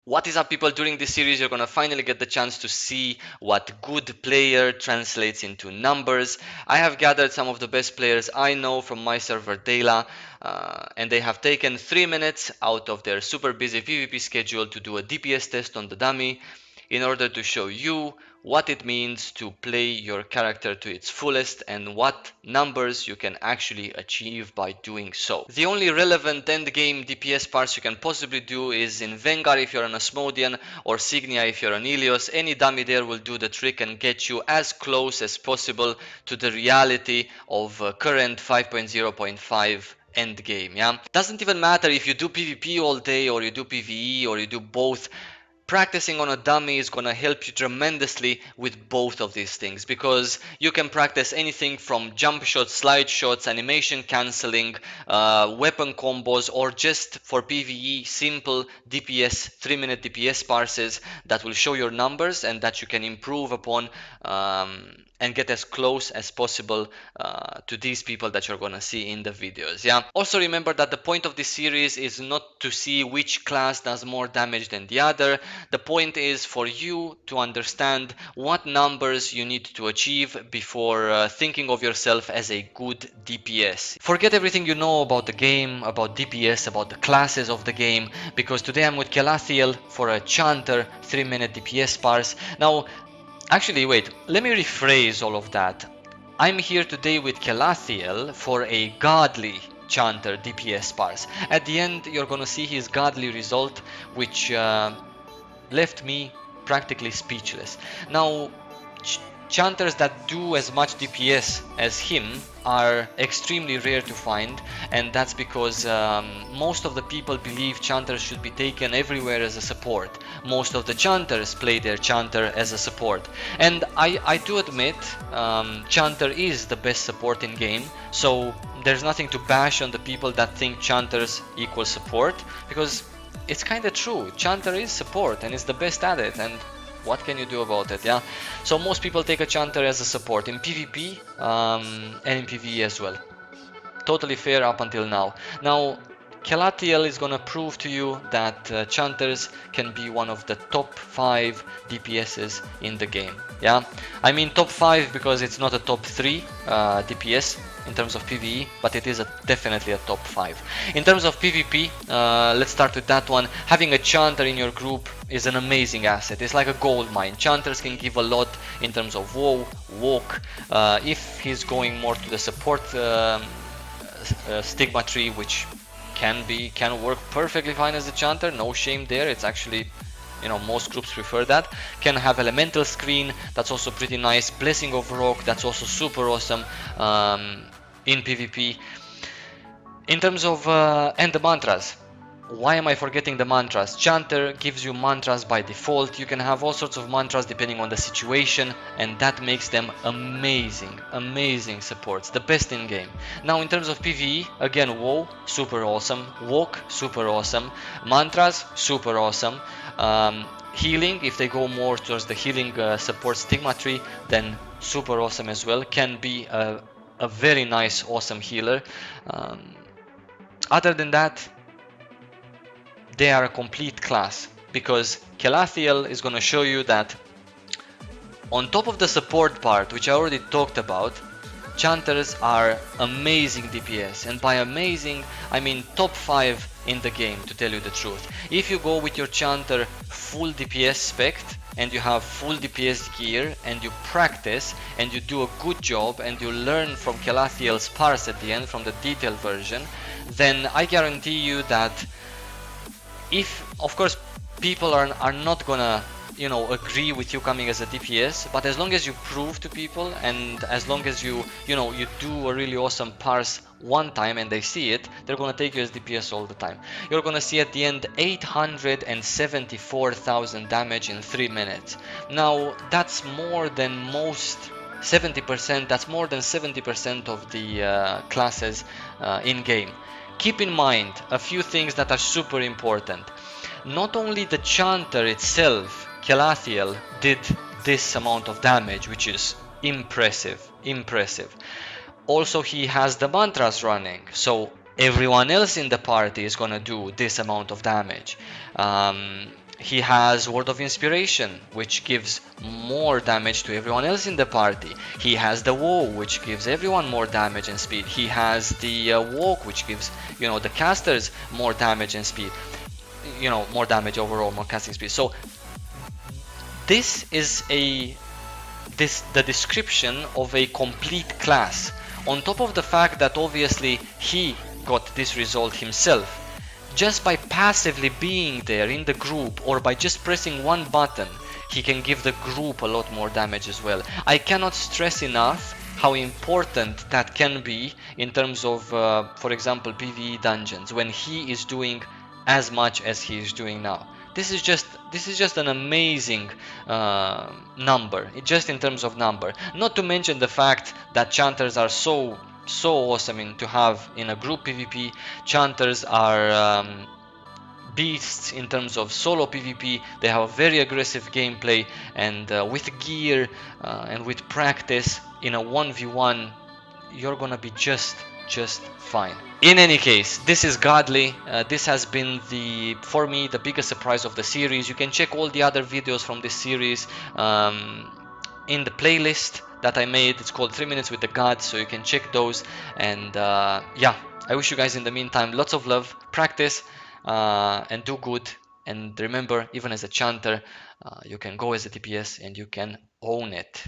What is up, people? During this series, you're gonna finally get the chance to see what good player translates into numbers. I have gathered some of the best players I know from my server Deyla, and they have taken 3 minutes out of their super busy PvP schedule to do a DPS test on the dummy in order to show you what it means to play your character to its fullest and what numbers you can actually achieve by doing so. The only relevant endgame DPS parts you can possibly do is in Vengar if you're an Asmodian, or Signia if you're an Ilios. Any dummy there will do the trick and get you as close as possible to the reality of current 5.0.5 end game. Yeah, doesn't even matter if you do PvP all day or you do PvE or you do both. Practicing on a dummy is going to help you tremendously with both of these things, because you can practice anything from jump shots, slide shots, animation cancelling, weapon combos, or just for PvE simple DPS 3-minute DPS parses that will show your numbers and that you can improve upon, and get as close as possible to these people that you're gonna see in the videos. Yeah, also remember that the point of this series is not to see which class does more damage than the other. The point is for you to understand what numbers you need to achieve before thinking of yourself as a good DPS. Forget everything you know about the game, about DPS, about the classes of the game, because today I'm with Kelathiel for a Chanter 3-minute DPS parse. Now, actually, wait, let me rephrase all of that. I'm here today with Kelathiel for a godly Chanter DPS parse. At the end, you're gonna see his godly result, which left me practically speechless. Now, chanters that do as much DPS as him are extremely rare to find, and that's because most of the people believe chanters should be taken everywhere as a support. Most of the chanters play their chanter as a support, and I do admit chanter is the best support in game, so there's nothing to bash on the people that think chanters equal support, because it's kind of true. Chanter is support and is the best at it, and what can you do about it? Yeah, so most people take a Chanter as a support in PvP and in PvE as well. Totally fair up until now. Now, Kelathiel is gonna prove to you that Chanters can be one of the top 5 DPSs in the game. Yeah, I mean top 5 because it's not a top 3 DPS in terms of PvE, but it is definitely a top 5. In terms of PvP, let's start with that one. Having a Chanter in your group is an amazing asset. It's like a gold mine. Chanters can give a lot in terms of WoW, walk. If he's going more to the support stigma tree, which can work perfectly fine as a Chanter, no shame there. It's actually, you know, most groups prefer that. Can have elemental screen, that's also pretty nice. Blessing of rock, that's also super awesome in PvP. In terms of and the mantras, why am I forgetting the mantras? Chanter gives you mantras by default. You can have all sorts of mantras depending on the situation, and that makes them amazing supports, the best in game. Now in terms of PvE, again, WoW, super awesome. Walk, super awesome. Mantras, super awesome. Healing, if they go more towards the healing support stigma tree, then super awesome as well. Can be a very nice, awesome healer. Other than that, they are a complete class, because Kelathiel is going to show you that on top of the support part, which I already talked about, Chanters are amazing DPS, and by amazing I mean top 5 in the game, to tell you the truth. If you go with your Chanter full DPS spec and you have full DPS gear and you practice and you do a good job and you learn from Kelathiel's parse at the end, from the detailed version, then I guarantee you that, if of course people are not gonna, you know, agree with you coming as a DPS, but as long as you prove to people and as long as you know, you do a really awesome parse one time and they see it, they're gonna take you as DPS all the time. You're gonna see at the end 874,000 damage in 3 minutes. Now that's more than most, 70%, that's more than 70% of the classes in game. Keep in mind a few things that are super important. Not only the Chanter itself, Kelathiel, did this amount of damage, which is impressive. Also, he has the mantras running, so everyone else in the party is gonna do this amount of damage. He has Word of Inspiration, which gives more damage to everyone else in the party. He has the Woe, which gives everyone more damage and speed. He has the Walk, which gives, the casters more damage and speed. More damage overall, more casting speed. So this is the description of a complete class. On top of the fact that obviously he got this result himself, just by passively being there in the group or by just pressing one button, he can give the group a lot more damage as well. I cannot stress enough how important that can be in terms of, for example, PvE dungeons when he is doing as much as he is doing now. This is just an amazing number, just in terms of number. Not to mention the fact that chanters are so awesome to have in a group PvP. Chanters are beasts in terms of solo PvP. They have a very aggressive gameplay, and with gear and with practice in a 1v1, you're gonna be just fine. In any case, this is godly. This has been for me the biggest surprise of the series. You can check all the other videos from this series in the playlist that I made. It's called 3 Minutes with the Gods, so you can check those. And yeah, I wish you guys in the meantime lots of love, practice, and do good. And remember, even as a chanter, you can go as a DPS and you can own it.